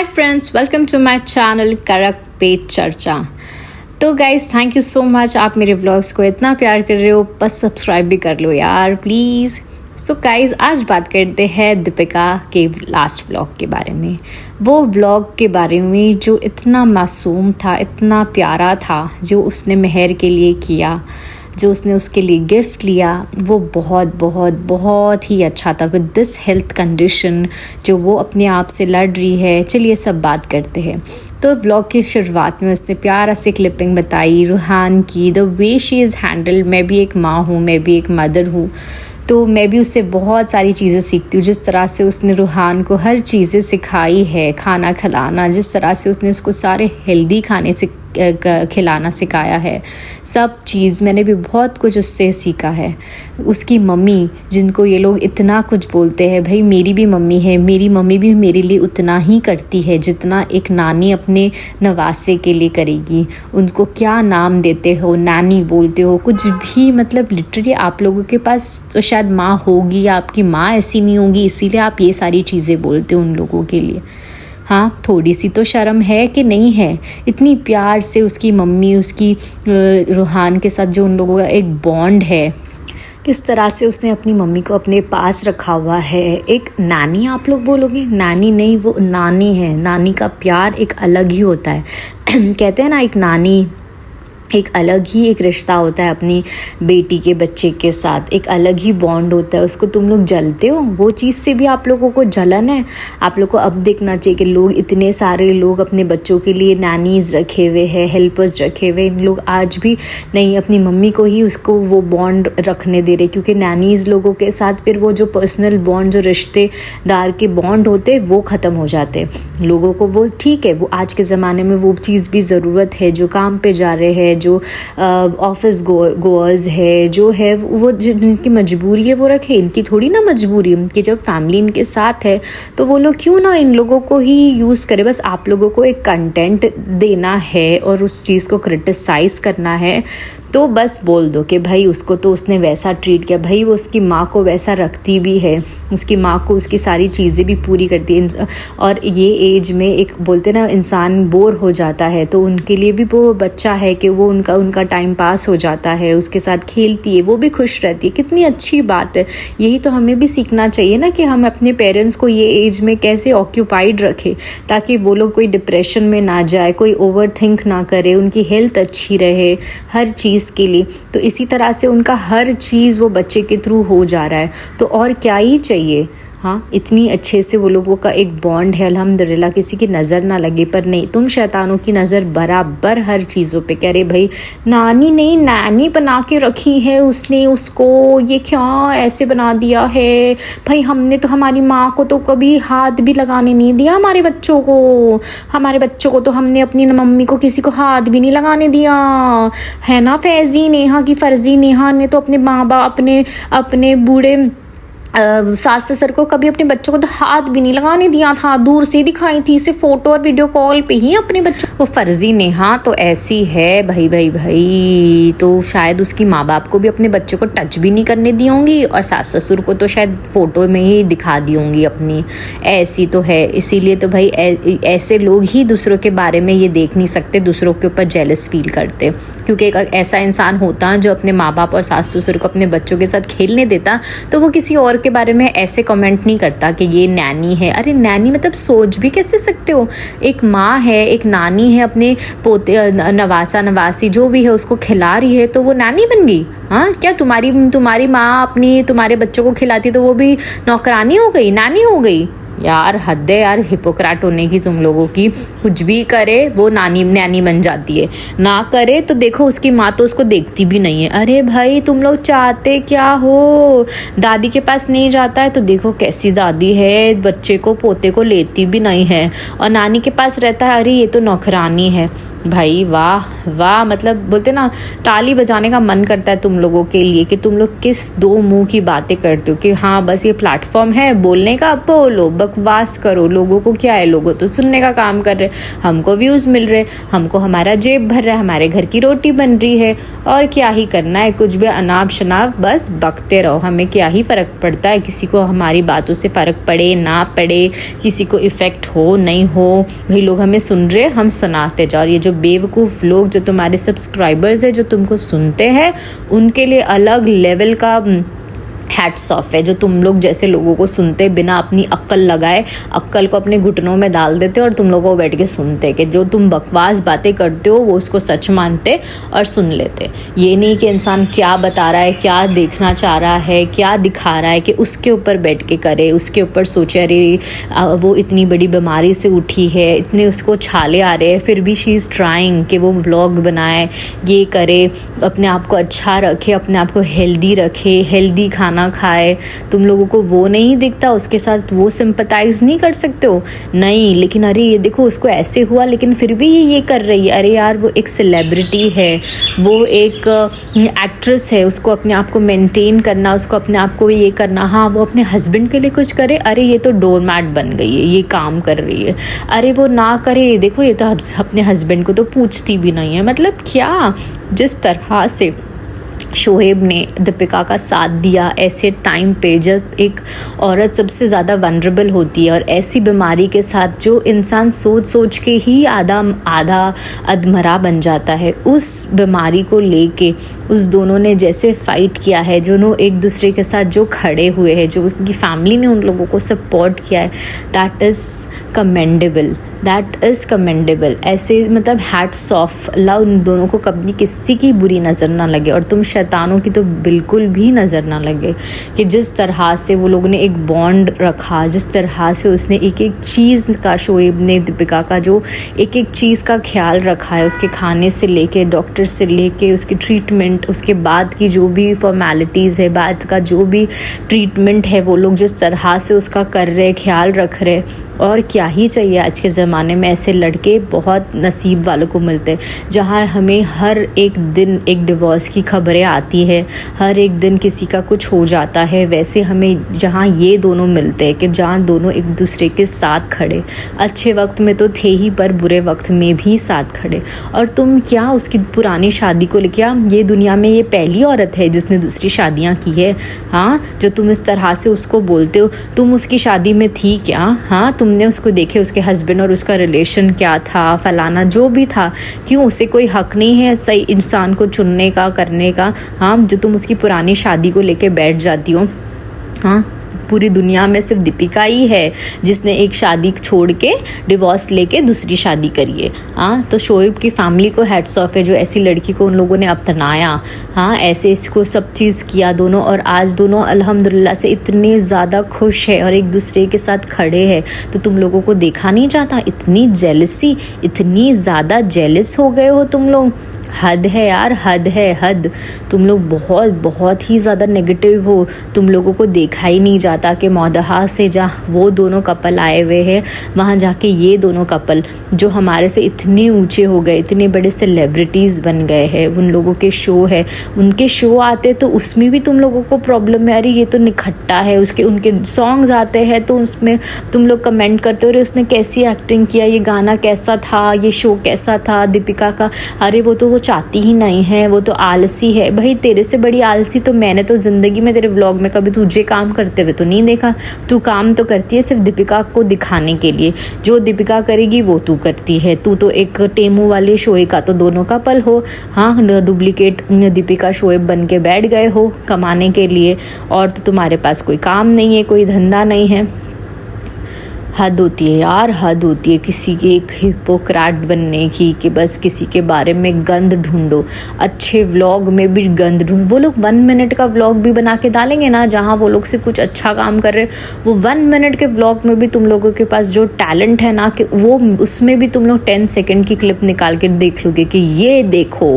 Hi friends, welcome to my channel करक पे चर्चा। तो guys thank you so much, आप मेरे व्लॉग्स को इतना प्यार कर रहे हो, बस सब्सक्राइब भी कर लो यार प्लीज़। सो गाइज आज बात करते हैं दीपिका के लास्ट व्लॉग के बारे में। वो व्लॉग के बारे में जो इतना मासूम था, इतना प्यारा था, जो उसने मेहर के लिए किया, जो उसने उसके लिए गिफ्ट लिया, वो बहुत बहुत बहुत ही अच्छा था। विद दिस हेल्थ कंडीशन जो वो अपने आप से लड़ रही है, चलिए सब बात करते हैं। तो व्लॉग की शुरुआत में उसने प्यारा सी क्लिपिंग बताई रूहान की, the way she is handle. मैं भी एक माँ हूँ, मैं भी एक मदर हूँ, तो मैं भी उससे बहुत सारी चीज़ें सीखती हूँ। जिस तरह से उसने रूहान को हर चीज़ें सिखाई है, खाना खिलाना, जिस तरह से उसने उसको सारे हेल्दी खाने से खिलाना सिखाया है, सब चीज़ मैंने भी बहुत कुछ उससे सीखा है। उसकी मम्मी, जिनको ये लोग इतना कुछ बोलते हैं, भाई मेरी भी मम्मी है, मेरी मम्मी भी मेरे लिए उतना ही करती है जितना एक नानी अपने नवासे के लिए करेगी। उनको क्या नाम देते हो, नानी बोलते हो, कुछ भी, मतलब लिटरली आप लोगों के पास तो शायद माँ होगी या आपकी माँ ऐसी नहीं होगी, इसीलिए आप ये सारी चीज़ें बोलते हो उन लोगों के लिए। हाँ, थोड़ी सी तो शर्म है कि नहीं है? इतनी प्यार से उसकी मम्मी, उसकी रूहान के साथ जो उन लोगों का एक बॉन्ड है, किस तरह से उसने अपनी मम्मी को अपने पास रखा हुआ है। एक नानी आप लोग बोलोगे, नानी नहीं, वो नानी है। नानी का प्यार एक अलग ही होता है। कहते हैं ना, एक नानी एक अलग ही एक रिश्ता होता है अपनी बेटी के बच्चे के साथ, एक अलग ही बॉन्ड होता है। उसको तुम लोग जलते हो, वो चीज़ से भी आप लोगों को जलन है। आप लोग को अब देखना चाहिए कि लोग, इतने सारे लोग अपने बच्चों के लिए नैनीज़ रखे हुए हैं, हेल्पर्स रखे हुए, इन लोग आज भी नहीं अपनी मम्मी को ही उसको वो बॉन्ड रखने दे रहे, क्योंकि नैनीज़ लोगों के साथ फिर वो जो पर्सनल बॉन्ड, जो रिश्तेदार के बॉन्ड होते, वो ख़त्म हो जाते लोगों को। वो ठीक है, वो आज के ज़माने में वो चीज़ भी ज़रूरत है। जो काम पे जा रहे हैं, जो ऑफिस गोअर्स है, जो है वो जिनकी मजबूरी है वो रखे, इनकी थोड़ी ना मजबूरी कि जब फैमिली इनके साथ है तो वो लोग क्यों ना इन लोगों को ही यूज़ करे। बस आप लोगों को एक कंटेंट देना है और उस चीज़ को क्रिटिसाइज़ करना है, तो बस बोल दो कि भाई उसको तो उसने वैसा ट्रीट किया। भाई वो उसकी माँ को वैसा रखती भी है, उसकी माँ को उसकी सारी चीज़ें भी पूरी करती है। और ये एज में एक बोलते ना इंसान बोर हो जाता है, तो उनके लिए भी वो बच्चा है कि वो उनका टाइम पास हो जाता है, उसके साथ खेलती है, वो भी खुश रहती है। कितनी अच्छी बात है। यही तो हमें भी सीखना चाहिए ना, कि हम अपने पेरेंट्स को ये एज में कैसे ऑक्यूपाइड रखें, ताकि वो लोग कोई डिप्रेशन में ना जाए, कोई ओवर थिंक ना करे, उनकी हेल्थ अच्छी रहे हर चीज़ के लिए। तो इसी तरह से उनका हर चीज़ वो बच्चे के थ्रू हो जा रहा है, तो और क्या ही चाहिए। हाँ, इतनी अच्छे से वो लोगों का एक बॉन्ड है, अल्हम्दुलिल्लाह। किसी की नज़र ना लगे, पर नहीं, तुम शैतानों की नज़र बराबर हर चीज़ों पे। कह रहे भाई नानी नहीं, नानी बना के रखी है उसने उसको, ये क्या ऐसे बना दिया है। भाई हमने तो हमारी माँ को तो कभी हाथ भी लगाने नहीं दिया, हमारे बच्चों को तो हमने अपनी मम्मी को किसी को हाथ भी नहीं लगाने दिया, है ना। फैज़ी नेहा की फ़र्जी नेहा ने तो अपने माँ बाप, अपने बूढ़े सास ससुर को कभी अपने बच्चों को तो हाथ भी नहीं लगाने दिया था, दूर से दिखाई थी, सिर्फ फोटो और वीडियो कॉल पे ही अपने बच्चों को। फर्जी नेहा तो ऐसी है भाई, तो शायद उसकी माँ बाप को भी अपने बच्चों को टच भी नहीं करने दी होंगी, और सास ससुर को तो शायद फ़ोटो में ही दिखा दी होंगी अपनी। ऐसी तो है। इसीलिए तो भाई ऐसे लोग ही दूसरों के बारे में ये देख नहीं सकते, दूसरों के ऊपर जेलस फील करते, क्योंकि एक ऐसा इंसान होता है जो अपने माँ बाप और सास ससुर को अपने बच्चों के साथ खेलने देता, तो वो किसी और के बारे में ऐसे कमेंट नहीं करता कि ये नैनी है। अरे नैनी मतलब सोच भी कैसे सकते हो। एक माँ है, एक नानी है, अपने पोते नवासा नवासी जो भी है उसको खिला रही है, तो वो नानी बन गई। हाँ, क्या तुम्हारी माँ तुम्हारे बच्चों को खिलाती तो वो भी नौकरानी हो गई, नानी हो गई? यार हद है यार, हिपोक्रेट होने की तुम लोगों की। कुछ भी करे वो नैनी बन जाती है, ना करे तो देखो उसकी माँ तो उसको देखती भी नहीं है। अरे भाई तुम लोग चाहते क्या हो? दादी के पास नहीं जाता है तो देखो कैसी दादी है, बच्चे को पोते को लेती भी नहीं है, और नानी के पास रहता है, अरे ये तो नौकरानी है। भाई वाह वाह, मतलब बोलते ना ताली बजाने का मन करता है तुम लोगों के लिए कि तुम लोग किस दो मुंह की बातें करते हो कि हाँ बस ये प्लेटफॉर्म है बोलने का, बोलो बकवास करो, लोगों को क्या है, लोगों तो सुनने का काम कर रहे, हमको व्यूज़ मिल रहे, हमको हमारा जेब भर रहा है, हमारे घर की रोटी बन रही है, और क्या ही करना है, कुछ भी अनाप शनाप बस बकते रहो, हमें क्या ही फ़र्क पड़ता है, किसी को हमारी बातों से फ़र्क पड़े ना पड़े, किसी को इफ़ेक्ट हो नहीं हो, भाई लोग हमें सुन रहे, हम सुनाते जाओ। और ये जो बेवकूफ़ लोग जो तुम्हारे सब्सक्राइबर्स है जो तुमको सुनते हैं, उनके लिए अलग लेवल का हैट्स ऑफ है, जो तुम लोग जैसे लोगों को सुनते बिना अपनी अक्ल लगाए, अक्ल को अपने घुटनों में डाल देते और तुम लोगों को बैठ के सुनते कि जो तुम बकवास बातें करते हो वो उसको सच मानते और सुन लेते। ये नहीं कि इंसान क्या बता रहा है, क्या देखना चाह रहा है, क्या दिखा रहा है कि उसके ऊपर बैठ के करे, उसके ऊपर सोचे अरे वो इतनी बड़ी बीमारी से उठी है, इतने उसको छाले आ रहे हैं, फिर भी शी इज़ ट्राइंग कि वो व्लॉग बनाए, ये करे, अपने आप को अच्छा रखे, अपने आप को हेल्दी रखे, हेल्दी खाना खाए। तुम लोगों को वो नहीं दिखता, उसके साथ वो सिंपथाइज नहीं कर सकते हो, नहीं, लेकिन अरे ये देखो उसको ऐसे हुआ लेकिन फिर भी ये कर रही है, अरे यार वो एक सेलिब्रिटी है, वो एक एक्ट्रेस है, उसको अपने आप को मेंटेन करना, उसको अपने आप को ये करना, हाँ वो अपने हस्बैंड के लिए कुछ करे, अरे ये तो डोरमैट बन गई है, ये काम कर रही है, अरे वो ना करे, देखो ये तो अपने हस्बैंड को तो पूछती भी नहीं है। मतलब क्या, जिस तरह से शोएब ने दीपिका का साथ दिया ऐसे टाइम पे जब एक औरत सबसे ज़्यादा वनरेबल होती है, और ऐसी बीमारी के साथ जो इंसान सोच सोच के ही आधा अधमरा बन जाता है, उस बीमारी को लेके उस दोनों ने जैसे फ़ाइट किया है, दोनों एक दूसरे के साथ जो खड़े हुए हैं, जो उसकी फैमिली ने उन लोगों को सपोर्ट किया है, that is commendable, that is commendable. ऐसे मतलब हैट्स ऑफ, अल्लाह उन दोनों को कभी किसी की बुरी नज़र ना लगे, और तुम शैतानों की तो बिल्कुल भी नज़र ना लगे कि जिस तरह से वो लोगों ने एक बॉन्ड रखा, जिस तरह से उसने एक एक चीज़ का, शोएब ने दीपिका का जो एक एक चीज़ का ख्याल रखा है, उसके खाने से लेके, डॉक्टर से लेके, उसकी ट्रीटमेंट, उसके बाद की जो भी फॉर्मेलिटीज़ है, बाद का जो भी ट्रीटमेंट है, वो लोग जिस तरह से उसका कर रहे, ख्याल रख रहे, और क्या ही चाहिए। आज के ज़माने में ऐसे लड़के बहुत नसीब वालों को मिलते हैं, जहाँ हमें हर एक दिन एक डिवोर्स की खबरें आती है, हर एक दिन किसी का कुछ हो जाता है, वैसे हमें जहाँ ये दोनों मिलते हैं कि जहाँ दोनों एक दूसरे के साथ खड़े, अच्छे वक्त में तो थे ही पर बुरे वक्त में भी साथ खड़े। और तुम क्या उसकी पुरानी शादी को लेके, ये दुनिया में ये पहली औरत है जिसने दूसरी शादियाँ की है, हाँ, जो तुम इस तरह से उसको बोलते हो, तुम उसकी शादी में थी क्या, हाँ, तुमने उसको देखे, उसके हस्बैंड और उसका रिलेशन क्या था, फलाना जो भी था, क्यों उसे कोई हक नहीं है सही इंसान को चुनने का, करने का, हाँ, जो तुम उसकी पुरानी शादी को लेके बैठ जाती हो। हाँ, पूरी दुनिया में सिर्फ दीपिका ही है जिसने एक शादी छोड़ के डिवोर्स लेके दूसरी शादी करी है। हाँ, तो शोएब की फैमिली को हैट्स ऑफ है जो ऐसी लड़की को उन लोगों ने अपनाया, हाँ, ऐसे इसको सब चीज़ किया दोनों, और आज दोनों अल्हम्दुलिल्लाह से इतने ज़्यादा खुश है और एक दूसरे के साथ खड़े हैं। तो तुम लोगों को देखा नहीं जाता, इतनी जेलसी, इतनी ज़्यादा जेलस हो गए हो तुम लोग, हद है यार, हद है, हद। तुम लोग बहुत बहुत ही ज़्यादा नेगेटिव हो, तुम लोगों को देखा ही नहीं जाता कि मौदहा से जहाँ वो दोनों कपल आए हुए हैं, वहाँ जाके ये दोनों कपल जो हमारे से इतने ऊंचे हो गए, इतने बड़े सेलिब्रिटीज़ बन गए हैं, उन लोगों के शो है, उनके शो आते तो उसमें भी तुम लोगों को प्रॉब्लम है, अरे ये तो निखट्टा है, उसके उनके सॉन्ग्स आते हैं तो उसमें तुम लोग कमेंट करते हो अरे उसने कैसी एक्टिंग किया, ये गाना कैसा था, ये शो कैसा था दीपिका का, अरे वो तो वो चाहती ही नहीं है, वो तो आलसी है। भाई तेरे से बड़ी आलसी तो मैंने तो ज़िंदगी में तेरे व्लॉग में कभी तुझे काम करते हुए तो नहीं देखा। तू काम तो करती है सिर्फ दीपिका को दिखाने के लिए, जो दीपिका करेगी वो तू करती है। तू तो एक टेमू वाले शोएब का तो दोनों का पल हो, हाँ, डुप्लीकेट दीपिका शोएब बन के बैठ गए हो कमाने के लिए, और तो तुम्हारे पास कोई काम नहीं है, कोई धंधा नहीं है। हद होती है यार, हद होती है किसी के एक हिपोक्रेट बनने की, कि बस किसी के बारे में गंद ढूंढो, अच्छे व्लॉग में भी गंद ढूंढ। वो लोग 1 मिनट का व्लॉग भी बना के डालेंगे ना, जहाँ वो लोग सिर्फ कुछ अच्छा काम कर रहे, वो 1 मिनट के व्लॉग में भी तुम लोगों के पास जो टैलेंट है ना, कि वो उसमें भी तुम लोग 10 सेकेंड की क्लिप निकाल के देख लोगे कि ये देखो,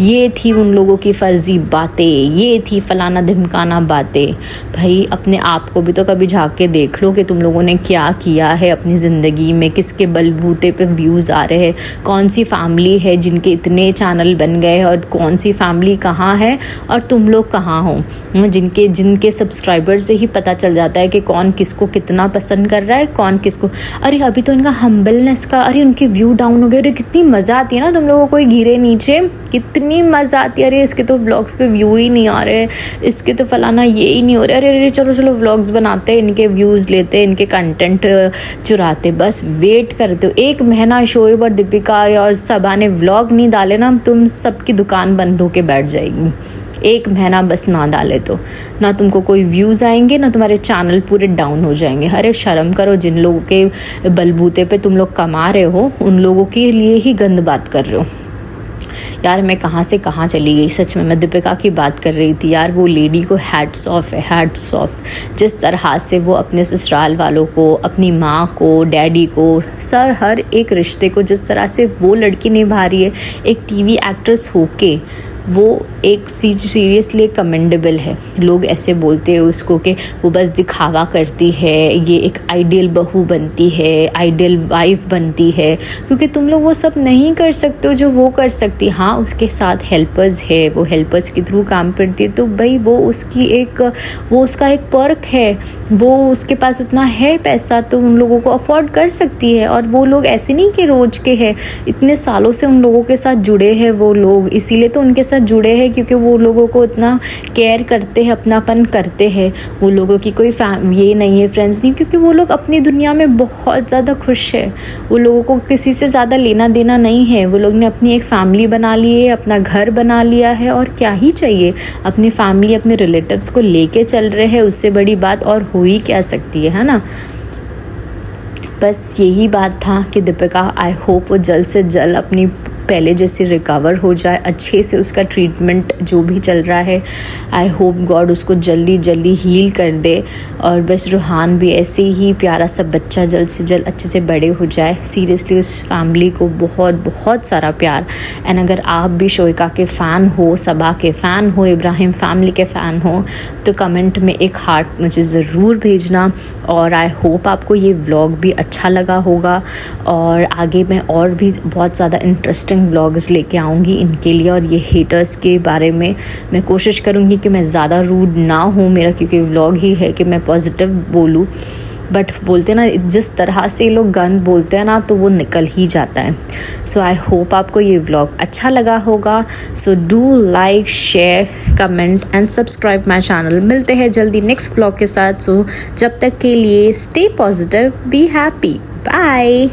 ये थी उन लोगों की फर्जी बातें, ये थी फलाना धिमकाना बातें। भाई अपने आप को भी तो कभी झाँक के देख लो कि तुम लोगों ने क्या किया किया है अपनी ज़िंदगी में, किसके बलबूते पे व्यूज़ आ रहे हैं, कौन सी फैमिली है जिनके इतने चैनल बन गए और कौन सी फैमिली कहाँ है और तुम लोग कहाँ हो। जिनके सब्सक्राइबर से ही पता चल जाता है कि कौन किसको कितना पसंद कर रहा है, कौन किसको। अरे अभी तो इनका हम्बलनेस का, अरे उनके व्यू डाउन हो गए। अरे कितनी मज़ा आती है ना तुम लोगों को कोई गिरे नीचे, कितनी मज़ा आती है। अरे इसके तो व्लॉग्स पे व्यू ही नहीं आ रहे, इसके तो फलाना ये ही नहीं हो रहा। अरे चलो चलो व्लॉग्स बनाते हैं, इनके व्यूज़ लेते, इनके कंटेंट चुराते, बस वेट करते हो। 1 महीना शोएब और दीपिका और सबा ने व्लॉग नहीं डाले ना, तुम सबकी दुकान बंद होके बैठ जाएगी। 1 महीना बस ना डाले तो ना तुमको कोई व्यूज़ आएंगे, ना तुम्हारे चैनल पूरे डाउन हो जाएंगे। अरे शर्म करो, जिन लोगों के बलबूते पे तुम लोग कमा रहे हो उन लोगों के लिए ही गंद बात कर रहे हो। यार मैं कहाँ से कहाँ चली गई, सच में मैं दीपिका की बात कर रही थी। यार वो लेडी को हैट्स ऑफ है, हैट्स ऑफ। जिस तरह से वो अपने ससुराल वालों को, अपनी माँ को, डैडी को, हर एक रिश्ते को जिस तरह से वो लड़की निभा रही है एक टीवी एक्ट्रेस होके, वो एक सीरियसली कमेंडेबल है। लोग ऐसे बोलते हैं उसको कि वो बस दिखावा करती है, ये एक आइडियल बहू बनती है, आइडियल वाइफ बनती है, क्योंकि तुम लोग वो सब नहीं कर सकते हो जो वो कर सकती। हाँ उसके साथ हेल्पर्स है, वो हेल्पर्स के थ्रू काम करती है, तो भाई वो उसका एक पर्क है, वो उसके पास उतना है पैसा तो उन लोगों को अफोर्ड कर सकती है। और वो लोग ऐसे नहीं कि रोज के हैं, इतने सालों से उन लोगों के साथ जुड़े हैं वो लोग, इसीलिए तो उनके साथ जुड़े हैं, क्योंकि वो लोगों को इतना केयर करते हैं, अपनापन करते हैं। वो लोगों की कोई ये नहीं है, फ्रेंड्स नहीं, क्योंकि वो लोग अपनी दुनिया में बहुत ज़्यादा खुश है। वो लोगों को किसी से ज़्यादा लेना देना नहीं है। वो लोग ने अपनी एक फैमिली बना ली है, अपना घर बना लिया है, और क्या ही चाहिए। अपनी फैमिली, अपने रिलेटिव्स को लेके चल रहे हैं, उससे बड़ी बात और हो ही क्या सकती है ना। बस यही बात था कि दीपिका, आई होप वो जल्द से जल्द अपनी पहले जैसे रिकवर हो जाए, अच्छे से उसका ट्रीटमेंट जो भी चल रहा है, आई होप गॉड उसको जल्दी जल्दी हील कर दे। और बस रूहान भी ऐसे ही प्यारा सा बच्चा जल्द से जल्द अच्छे से बड़े हो जाए। सीरियसली उस फैमिली को बहुत बहुत सारा प्यार। एंड अगर आप भी शोइका के फ़ैन हो, सबा के फ़ैन हो, इब्राहिम फैमिली के फ़ैन हो, तो कमेंट में एक हार्ट मुझे ज़रूर भेजना। और आई होप आपको ये व्लॉग भी अच्छा लगा होगा, और आगे मैं और भी बहुत ज़्यादा इंटरेस्टिंग व्लॉग्स लेके आऊँगी इनके लिए। और ये हेटर्स के बारे में मैं कोशिश करूँगी कि मैं ज़्यादा रूड ना हूँ, मेरा क्योंकि व्लॉग ही है कि मैं पॉजिटिव बोलूँ। बट बोलते ना, जिस तरह से लोग गंद बोलते हैं ना, तो वो निकल ही जाता है। सो आई होप आपको ये व्लॉग अच्छा लगा होगा। So do like, share, comment and subscribe my channel. मिलते हैं जल्दी नेक्स्ट व्लॉग के साथ। सो जब तक के लिए stay positive, be happy, bye.